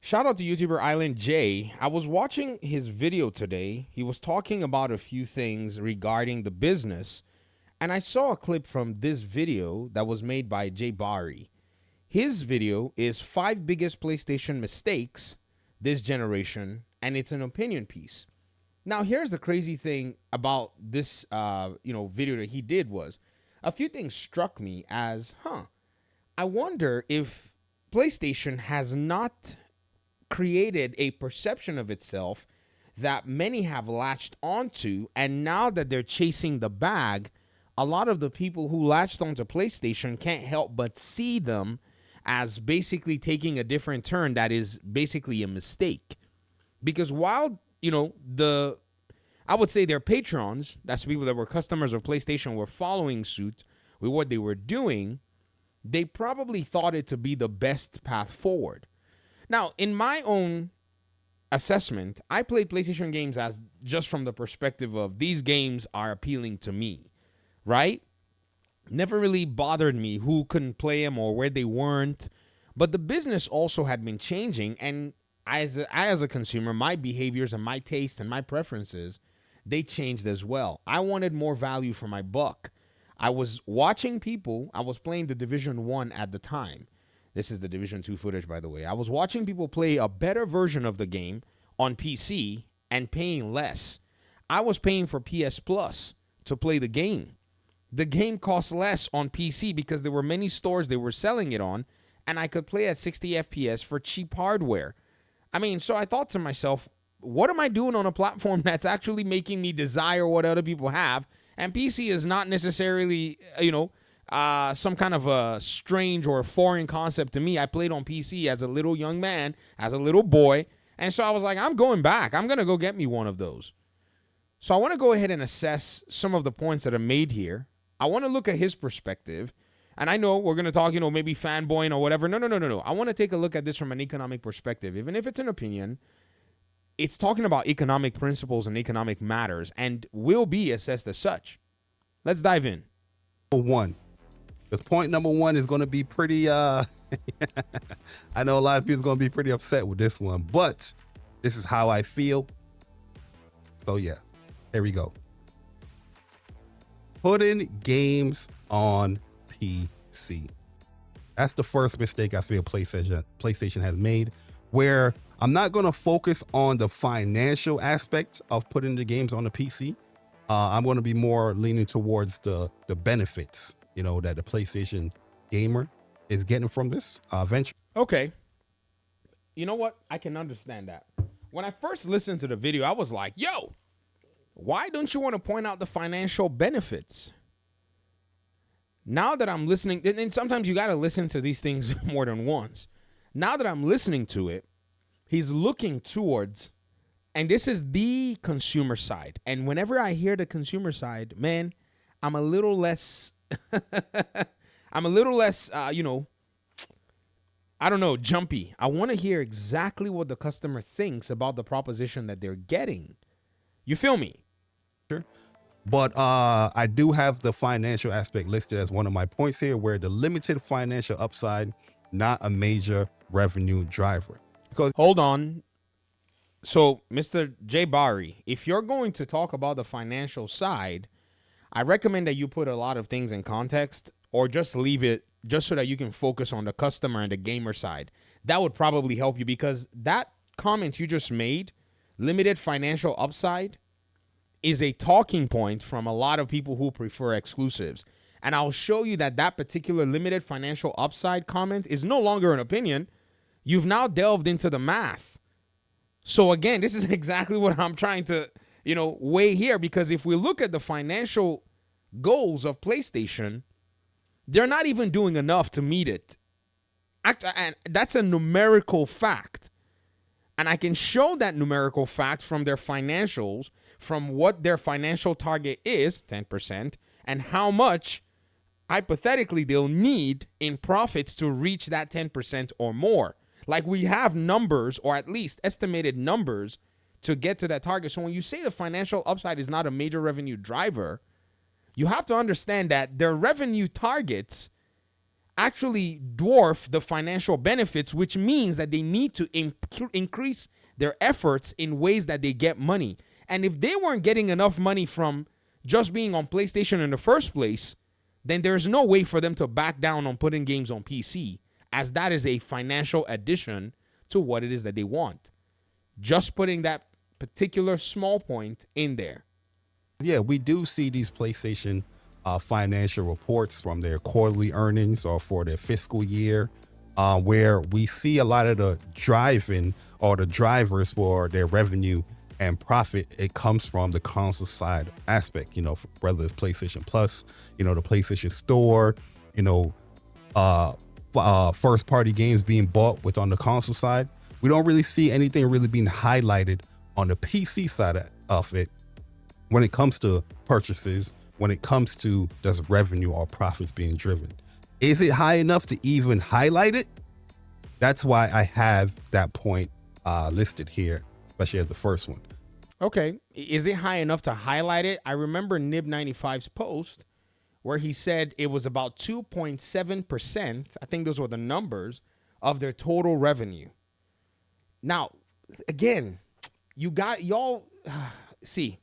Shout out to YouTuber Island J. I was watching his video today. He was talking about a few things regarding the business, and I saw a clip from this video that was made by Jay Bari. His video is 5 biggest PlayStation mistakes this generation, and it's an opinion piece. Now, here's the crazy thing about this video that he did was a few things struck me as, I wonder if PlayStation has not created a perception of itself that many have latched onto, and now that they're chasing the bag, a lot of the people who latched onto PlayStation can't help but see them as basically taking a different turn that is basically a mistake. Because while, I would say their patrons, that's people that were customers of PlayStation, were following suit with what they were doing, they probably thought it to be the best path forward. Now, in my own assessment, I played PlayStation games as just from the perspective of these games are appealing to me, right? Never really bothered me who couldn't play them or where they weren't. But the business also had been changing, and as a consumer, my behaviors and my tastes and my preferences, they changed as well. I wanted more value for my buck. I was watching people. I was playing the Division 1 at the time. This is the Division 2 footage, by the way. I was watching people play a better version of the game on PC and paying less. I was paying for PS Plus to play the game. The game cost less on PC because there were many stores they were selling it on, and I could play at 60 FPS for cheap hardware. So I thought to myself, what am I doing on a platform that's actually making me desire what other people have? And PC is not necessarily, some kind of a strange or foreign concept to me. I played on PC as a little young man, as a little boy. And so I was like, I'm going back. I'm going to go get me one of those. So I want to go ahead and assess some of the points that are made here. I want to look at his perspective. And I know we're going to talk, maybe fanboying or whatever. No. I want to take a look at this from an economic perspective. Even if it's an opinion, it's talking about economic principles and economic matters and will be assessed as such. Let's dive in. One. Because point number one is going to be pretty, I know a lot of people are going to be pretty upset with this one, but this is how I feel. So yeah, here we go. Putting games on PC. That's the first mistake I feel PlayStation has made, where I'm not going to focus on the financial aspect of putting the games on the PC. I'm going to be more leaning towards the benefits, that the PlayStation gamer is getting from this venture. Okay. You know what? I can understand that. When I first listened to the video, I was like, yo, why don't you want to point out the financial benefits? Now that I'm listening, and sometimes you got to listen to these things more than once. Now that I'm listening to it, he's looking towards, and this is the consumer side. And whenever I hear the consumer side, man, I'm a little less, jumpy. I want to hear exactly what the customer thinks about the proposition that they're getting. You feel me? Sure. But I do have the financial aspect listed as one of my points here, where the limited financial upside, not a major revenue driver. Because hold on. So, Mr. J. Bari, if you're going to talk about the financial side, I recommend that you put a lot of things in context, or just leave it just so that you can focus on the customer and the gamer side. That would probably help you, because that comment you just made, limited financial upside, is a talking point from a lot of people who prefer exclusives. And I'll show you that that particular limited financial upside comment is no longer an opinion. You've now delved into the math. So again, this is exactly what I'm trying to, weigh here, because if we look at the financial goals of PlayStation, they're not even doing enough to meet it. And that's a numerical fact. And I can show that numerical fact from their financials, from what their financial target is, 10%, and how much, hypothetically, they'll need in profits to reach that 10% or more. Like, we have numbers, or at least estimated numbers, to get to that target. So when you say the financial upside is not a major revenue driver, you have to understand that their revenue targets actually dwarf the financial benefits, which means that they need to increase their efforts in ways that they get money. And if they weren't getting enough money from just being on PlayStation in the first place, then there's no way for them to back down on putting games on PC, as that is a financial addition to what it is that they want. Just putting that particular small point in there. Yeah, we do see these PlayStation financial reports from their quarterly earnings or for their fiscal year, where we see a lot of the driving or the drivers for their revenue and profit. It comes from the console side aspect, whether it's PlayStation Plus, the PlayStation Store, first party games being bought with on the console side. We don't really see anything really being highlighted on the PC side of it when it comes to purchases, when it comes to does revenue or profits being driven. Is it high enough to even highlight it? That's why I have that point listed here, especially as the first one. Okay. Is it high enough to highlight it? I remember Nib95's post where he said it was about 2.7%. I think those were the numbers of their total revenue. Now, again, y'all see,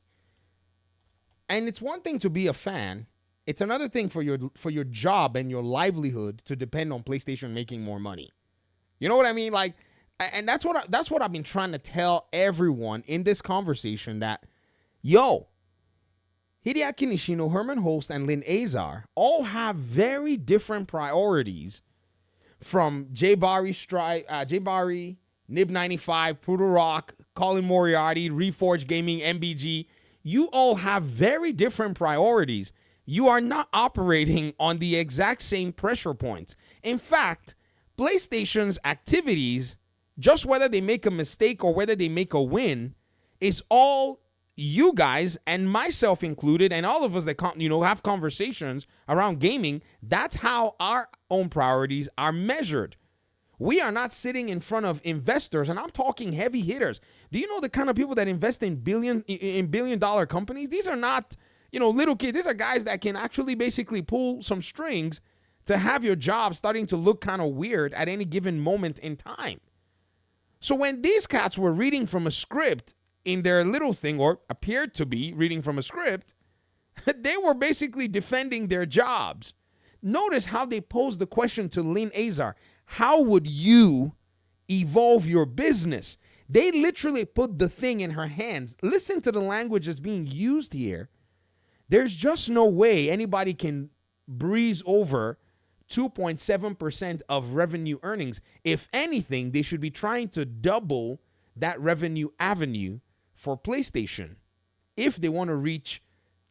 and it's one thing to be a fan. It's another thing for your job and your livelihood to depend on PlayStation making more money. You know what I mean? Like, and that's what I've been trying to tell everyone in this conversation, that, Hideaki Nishino, Herman Holst, and Lynn Azar all have very different priorities from Jay Barry, Nib95, Poodle Rock, Colin Moriarty, Reforge Gaming, MBG. You all have very different priorities. You are not operating on the exact same pressure points. In fact, PlayStation's activities, just whether they make a mistake or whether they make a win, is all you guys, and myself included, and all of us that have conversations around gaming. That's how our own priorities are measured. We are not sitting in front of investors, and I'm talking heavy hitters. Do you know the kind of people that invest in billion-dollar companies? These are not, little kids. These are guys that can actually basically pull some strings to have your job starting to look kind of weird at any given moment in time. So when these cats were reading from a script in their little thing, or appeared to be reading from a script, they were basically defending their jobs. Notice how they posed the question to Lynn Azar. How would you evolve your business? They literally put the thing in her hands. Listen to the language that's being used here. There's just no way anybody can breeze over 2.7% of revenue earnings. If anything, they should be trying to double that revenue avenue for PlayStation if they want to reach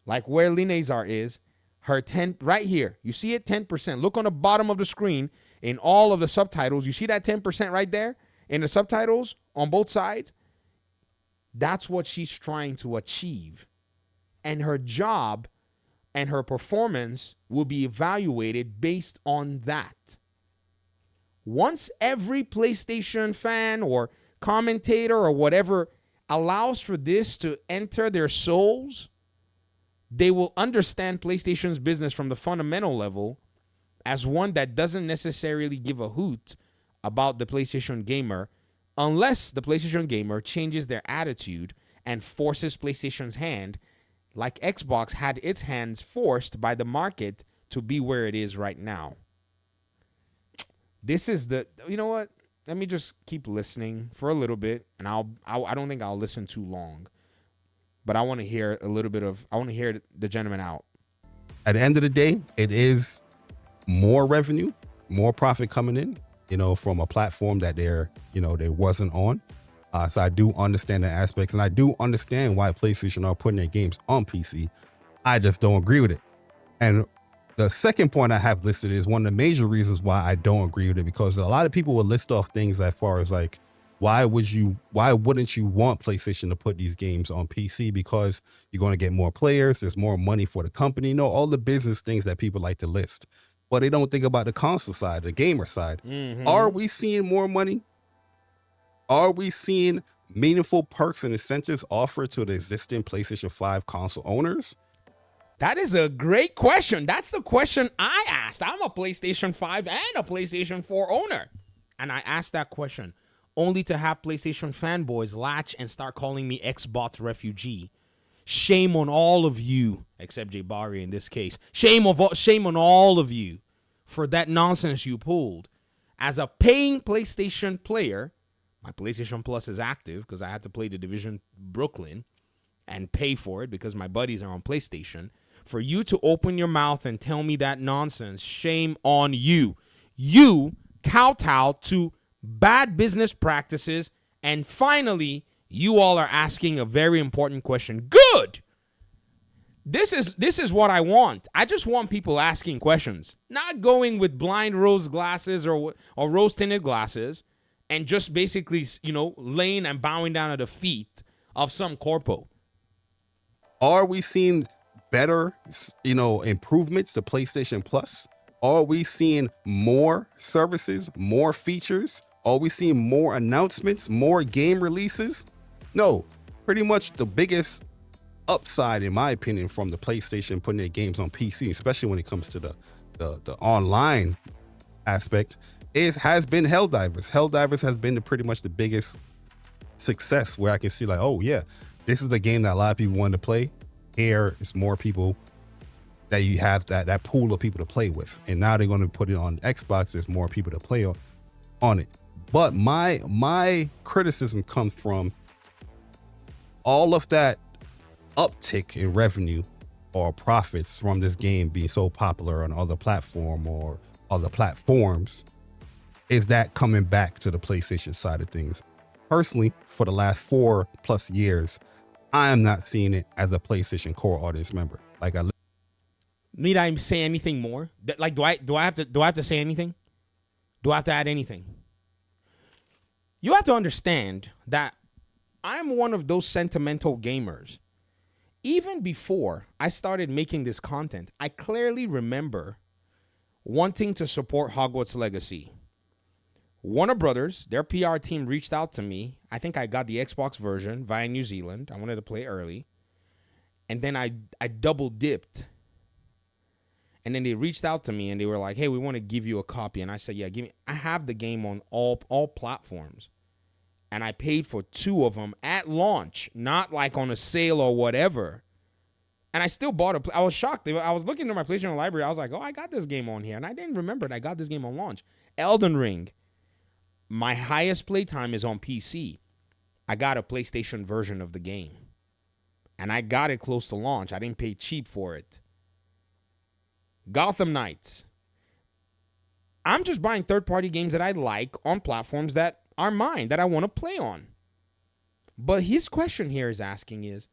like where Lynn Azar is, her 10 right here. You see it, 10%. Look on the bottom of the screen in all of the subtitles. You see that 10% right there in the subtitles on both sides? That's what she's trying to achieve. And her job and her performance will be evaluated based on that. Once every PlayStation fan or commentator or whatever allows for this to enter their souls, they will understand PlayStation's business from the fundamental level as one that doesn't necessarily give a hoot about the PlayStation gamer, unless the PlayStation gamer changes their attitude and forces PlayStation's hand, like Xbox had its hands forced by the market to be where it is right now. This is you know what? Let me just keep listening for a little bit, and I don't think I'll listen too long. But I want to hear I want to hear the gentleman out. At the end of the day, it is more revenue, more profit coming in, from a platform that they wasn't on. So I do understand the aspects, and I do understand why PlayStation are putting their games on PC. I just don't agree with it. And the second point I have listed is one of the major reasons why I don't agree with it, because a lot of people will list off things as far as like, why wouldn't you want PlayStation to put these games on PC? Because you're going to get more players, there's more money for the company, all the business things that people like to list. But they don't think about the console side, the gamer side. Mm-hmm. Are we seeing more money? Are we seeing meaningful perks and incentives offered to the existing PlayStation 5 console owners? That is a great question. That's the question I asked. I'm a PlayStation 5 and a PlayStation 4 owner. And I asked that question only to have PlayStation fanboys latch and start calling me Xbox refugee. Shame on all of you, except Jay Barry in this case. Shame on all of you for that nonsense you pulled. As a paying PlayStation player, my PlayStation Plus is active because I had to play the Division Brooklyn and pay for it because my buddies are on PlayStation. For you to open your mouth and tell me that nonsense, shame on you. You kowtow to bad business practices, and finally, you all are asking a very important question. Good. This is what I want. I just want people asking questions, not going with blind rose glasses or rose tinted glasses, and just basically, laying and bowing down at the feet of some corpo. Are we seeing better, improvements to PlayStation Plus? Are we seeing more services, more features? Are we seeing more announcements, more game releases? No, pretty much the biggest upside, in my opinion, from the PlayStation putting their games on PC, especially when it comes to the online aspect, has been Helldivers. Helldivers has been pretty much the biggest success where I can see like, oh yeah, this is the game that a lot of people want to play. Here is more people that you have that pool of people to play with, and now they're going to put it on Xbox. There's more people to play on it. But my criticism comes from all of that uptick in revenue or profits from this game being so popular on other platform or other platforms. Is that coming back to the PlayStation side of things? Personally, for the last 4+ years, I am not seeing it as a PlayStation core audience member. Like, Need I say anything more? Like, do I have to say anything? Do I have to add anything? You have to understand that I'm one of those sentimental gamers. Even before I started making this content, I clearly remember wanting to support Hogwarts Legacy. Warner Brothers, their PR team reached out to me. I think I got the Xbox version via New Zealand. I wanted to play early. And then I double dipped. And then they reached out to me and they were like, hey, we want to give you a copy. And I said, yeah, give me. I have the game on all platforms. And I paid for 2 of them at launch, not like on a sale or whatever. And I still bought I was shocked. I was looking at my PlayStation library. I was like, oh, I got this game on here. And I didn't remember that I got this game on launch. Elden Ring. My highest playtime is on PC. I got a PlayStation version of the game. And I got it close to launch. I didn't pay cheap for it. Gotham Knights. I'm just buying third-party games that I like on platforms that are mine, that I want to play on. But his question here is asking is,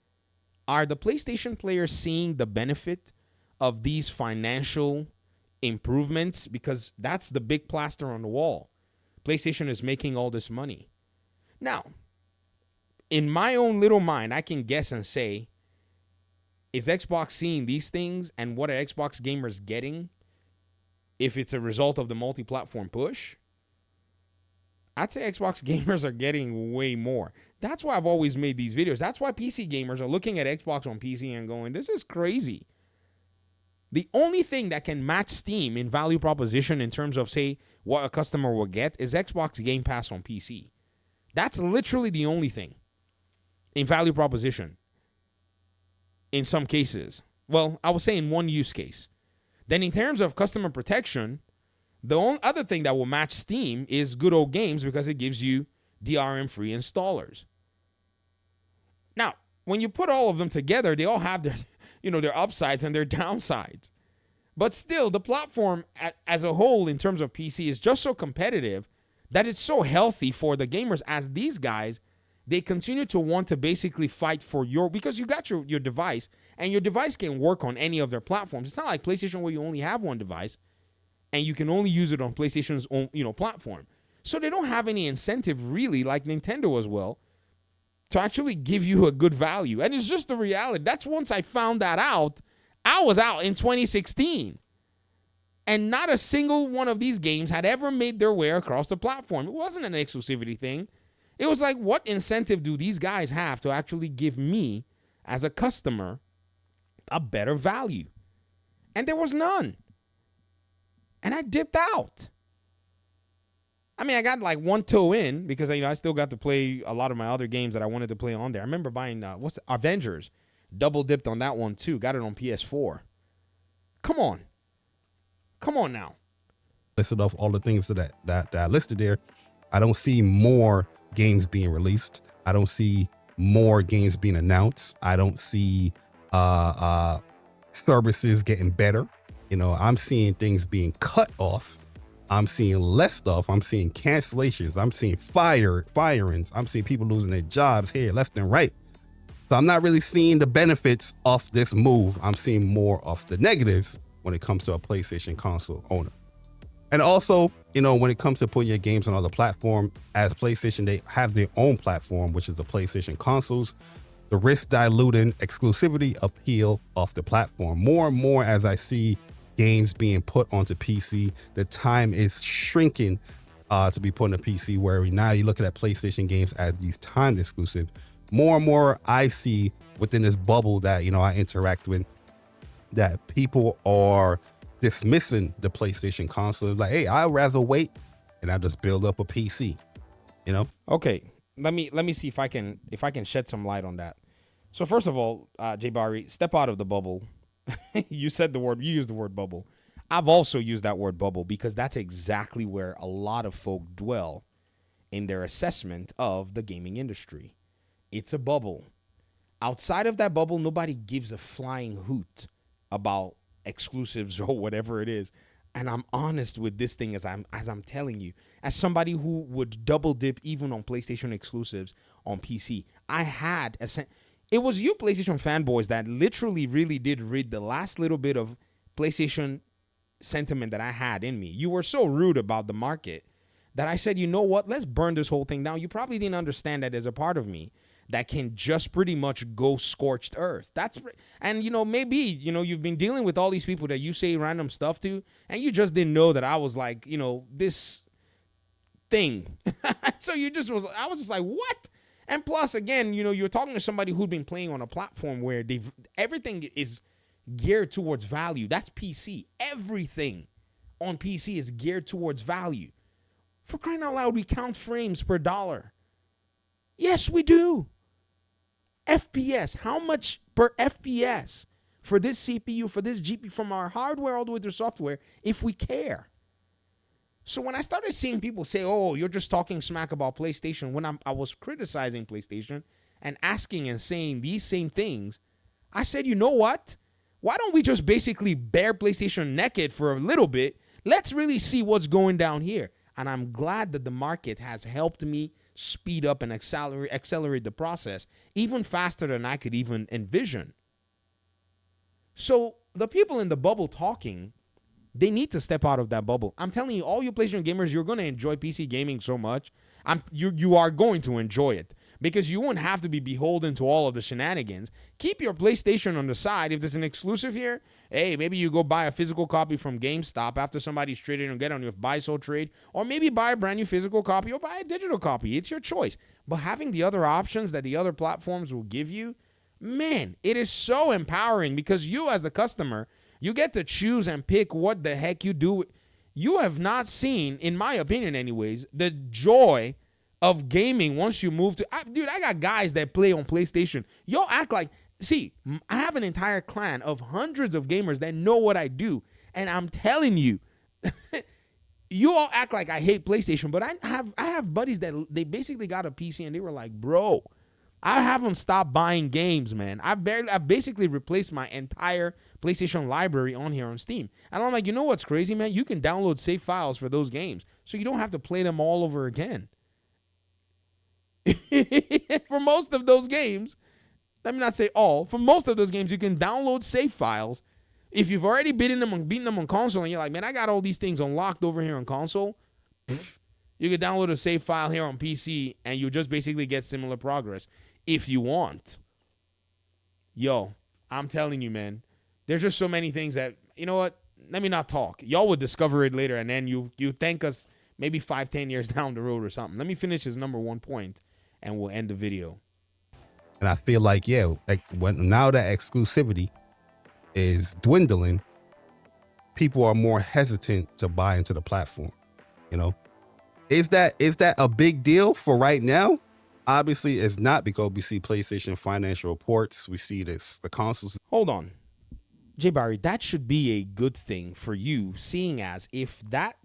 are the PlayStation players seeing the benefit of these financial improvements? Because that's the big plaster on the wall. PlayStation is making all this money. Now, in my own little mind, I can guess and say, is Xbox seeing these things, and what are Xbox gamers getting if it's a result of the multi-platform push? I'd say Xbox gamers are getting way more. That's why I've always made these videos. That's why PC gamers are looking at Xbox on PC and going, this is crazy. The only thing that can match Steam in value proposition in terms of, say, what a customer will get is Xbox Game Pass on PC. That's literally the only thing in value proposition. In some cases. Well, I would say in one use case. Then in terms of customer protection, the only other thing that will match Steam is good old games because it gives you DRM-free installers. Now, when you put all of them together, they all have their, their upsides and their downsides. But still, the platform as a whole in terms of PC is just so competitive that it's so healthy for the gamers as these guys. They continue to want to basically fight for because you got your device, and your device can work on any of their platforms. It's not like PlayStation where you only have one device and you can only use it on PlayStation's own, platform. So they don't have any incentive really, like Nintendo as well, to actually give you a good value. And it's just the reality. That's once I found that out, I was out in 2016. And not a single one of these games had ever made their way across the platform. It wasn't an exclusivity thing. It was like, what incentive do these guys have to actually give me, as a customer, a better value. And there was none. And I dipped out. I mean, I got like one toe in because I still got to play a lot of my other games that I wanted to play on there. I remember buying Avengers, double dipped on that one too. Got it on PS4. Come on now. Listed off all the things that I listed there. I don't see more games being released. I don't see more games being announced. I don't see services getting better. I'm seeing things being cut off. I'm seeing less stuff. I'm seeing cancellations. I'm seeing firings. I'm seeing people losing their jobs here, left and right. So I'm not really seeing the benefits of this move. I'm seeing more of the negatives when it comes to a PlayStation console owner. And also, when it comes to putting your games on other platforms, as PlayStation, they have their own platform, which is the PlayStation consoles. The risk diluting exclusivity appeal of the platform. More and more as I see games being put onto PC, the time is shrinking to be put on a PC, where now you're looking at PlayStation games as these timed exclusive. More and more I see within this bubble that, I interact with, that people are dismissing the PlayStation console. Like, hey, I'd rather wait and I just build up a PC, Okay, let me see if I can shed some light on that. So first of all, Jay Barry, step out of the bubble. You used the word bubble. I've also used that word bubble because that's exactly where a lot of folk dwell in their assessment of the gaming industry. It's a bubble. Outside of that bubble, nobody gives a flying hoot about exclusives or whatever it is. And I'm honest with this thing as I'm telling you, as somebody who would double dip even on PlayStation exclusives on PC. It was you PlayStation fanboys that literally really did read the last little bit of PlayStation sentiment that I had in me. You were so rude about the market that I said, you know what, let's burn this whole thing down. You probably didn't understand that there's a part of me that can just pretty much go scorched earth. Maybe, you've been dealing with all these people that you say random stuff to, and you just didn't know that I was like, this thing. So I was just like, what? And plus, again, you're talking to somebody who'd been playing on a platform where everything is geared towards value. That's PC. Everything on PC is geared towards value. For crying out loud, we count frames per dollar. Yes, we do. FPS. How much per FPS for this CPU, for this GPU, from our hardware all the way to software, if we care? So when I started seeing people say, oh, you're just talking smack about PlayStation, when I was criticizing PlayStation and asking and saying these same things, I said, you know what? Why don't we just basically bare PlayStation naked for a little bit? Let's really see what's going down here. And I'm glad that the market has helped me speed up and accelerate the process even faster than I could even envision. So the people in the bubble talking, they need to step out of that bubble. I'm telling you, all you PlayStation gamers, you're going to enjoy PC gaming so much. You are going to enjoy it because you won't have to be beholden to all of the shenanigans. Keep your PlayStation on the side. If there's an exclusive here, hey, maybe you go buy a physical copy from GameStop after somebody's traded and get on your buy, sell, trade, or maybe buy a brand new physical copy or buy a digital copy. It's your choice. But having the other options that the other platforms will give you, man, it is so empowering because you as the customer, you get to choose and pick what the heck you do. You have not seen, in my opinion anyways, the joy of gaming once you move to... I got guys that play on PlayStation. Y'all act like... See, I have an entire clan of hundreds of gamers that know what I do. And I'm telling you, you all act like I hate PlayStation, but I have buddies that they basically got a PC and they were like, bro, I haven't stopped buying games, man. I've basically replaced my entire PlayStation library on here on Steam. And I'm like, you know what's crazy, man? You can download save files for those games, so you don't have to play them all over again. For most of those games, let me not say all, for most of those games, you can download save files. If you've already beaten them on console and you're like, man, I got all these things unlocked over here on console, you can download a save file here on PC and you just basically get similar progress if you want. Yo, I'm telling you, man, there's just so many things that, you know what, let me not talk. Y'all would discover it later and then you thank us maybe 5-10 years down the road or something. Let me finish his number one point and we'll end the video. And I feel like, yeah, like now that exclusivity is dwindling, people are more hesitant to buy into the platform. You know, is that a big deal for right now? Obviously, it's not, because we see PlayStation financial reports. We see this the consoles. Hold on. J Barry, that should be a good thing for you, seeing as if that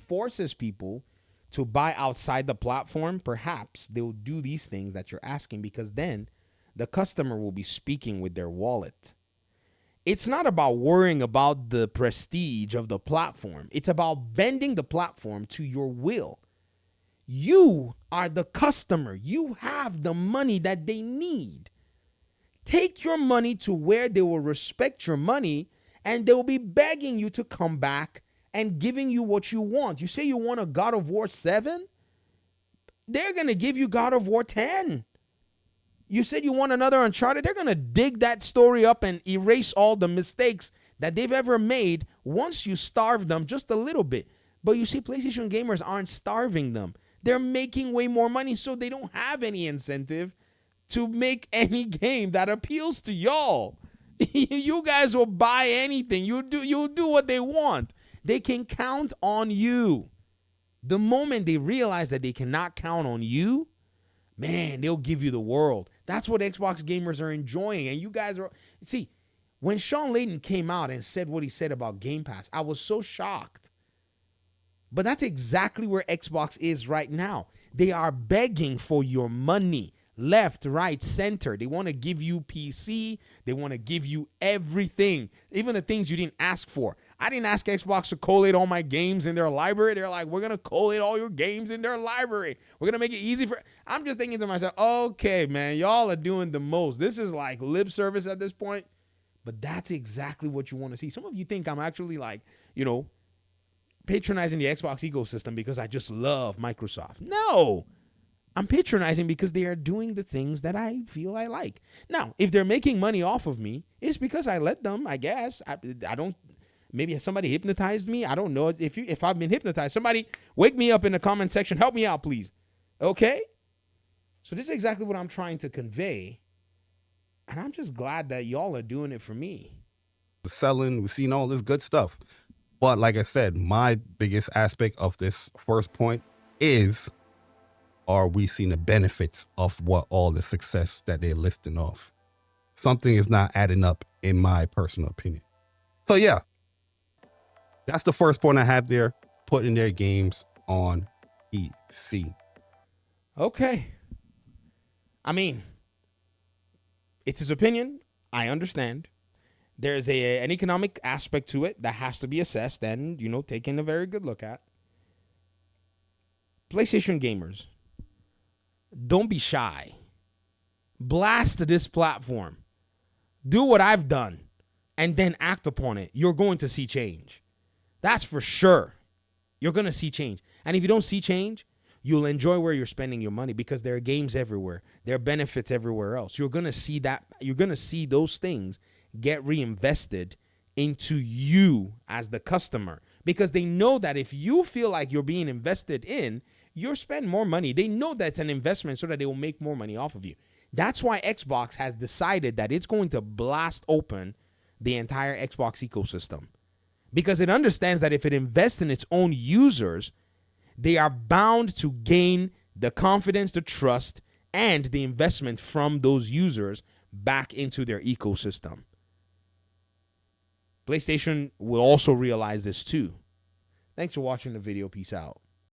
forces people to buy outside the platform, perhaps they'll do these things that you're asking, because then the customer will be speaking with their wallet. It's not about worrying about the prestige of the platform. It's about bending the platform to your will. You are the customer. You have the money that they need. Take your money to where they will respect your money, and they will be begging you to come back and giving you what you want. You say you want a God of War 7? They're going to give you God of War 10. You said you want another Uncharted? They're going to dig that story up and erase all the mistakes that they've ever made once you starve them just a little bit. But you see, PlayStation gamers aren't starving them. They're making way more money, so they don't have any incentive to make any game that appeals to y'all. You guys will buy anything. You'll do what they want. They can count on you. The moment they realize that they cannot count on you, man, they'll give you the world. That's what Xbox gamers are enjoying. And you guys are, see, when Sean Layden came out and said what he said about Game Pass, I was so shocked. But that's exactly where Xbox is right now. They are begging for your money. Left, right, center. They want to give you PC. They want to give you everything, even the things you didn't ask for. I didn't ask Xbox to collate all my games in their library. They're like, we're going to collate all your games in their library. We're going to make it easy for... I'm just thinking to myself, okay, man, y'all are doing the most. This is like lip service at this point. But that's exactly what you want to see. Some of you think I'm actually like, patronizing the Xbox ecosystem because I just love Microsoft. No. I'm patronizing because they are doing the things that I feel I like. Now, if they're making money off of me, it's because I let them, I guess. I don't, maybe somebody hypnotized me. I don't know if I've been hypnotized. Somebody wake me up in the comment section. Help me out, please. Okay? So this is exactly what I'm trying to convey. And I'm just glad that y'all are doing it for me. Selling, we've seen all this good stuff. But like I said, my biggest aspect of this first point is, are we seeing the benefits of what all the success that they're listing off? Something is not adding up, in my personal opinion. So yeah, that's the first point I have there, putting their games on PC. Okay. I mean, it's his opinion. I understand. There's an economic aspect to it that has to be assessed and, taken a very good look at. PlayStation gamers, don't be shy. Blast this platform. Do what I've done and then act upon it. You're going to see change. That's for sure. You're going to see change. And if you don't see change, you'll enjoy where you're spending your money, because there are games everywhere. There are benefits everywhere else. You're going to see that. You're going to see those things get reinvested into you as the customer, because they know that if you feel like you're being invested in, you'll spend more money. They know that's an investment so that they will make more money off of you. That's why Xbox has decided that it's going to blast open the entire Xbox ecosystem, because it understands that if it invests in its own users, they are bound to gain the confidence, the trust, and the investment from those users back into their ecosystem. PlayStation will also realize this too. Thanks for watching the video. Peace out.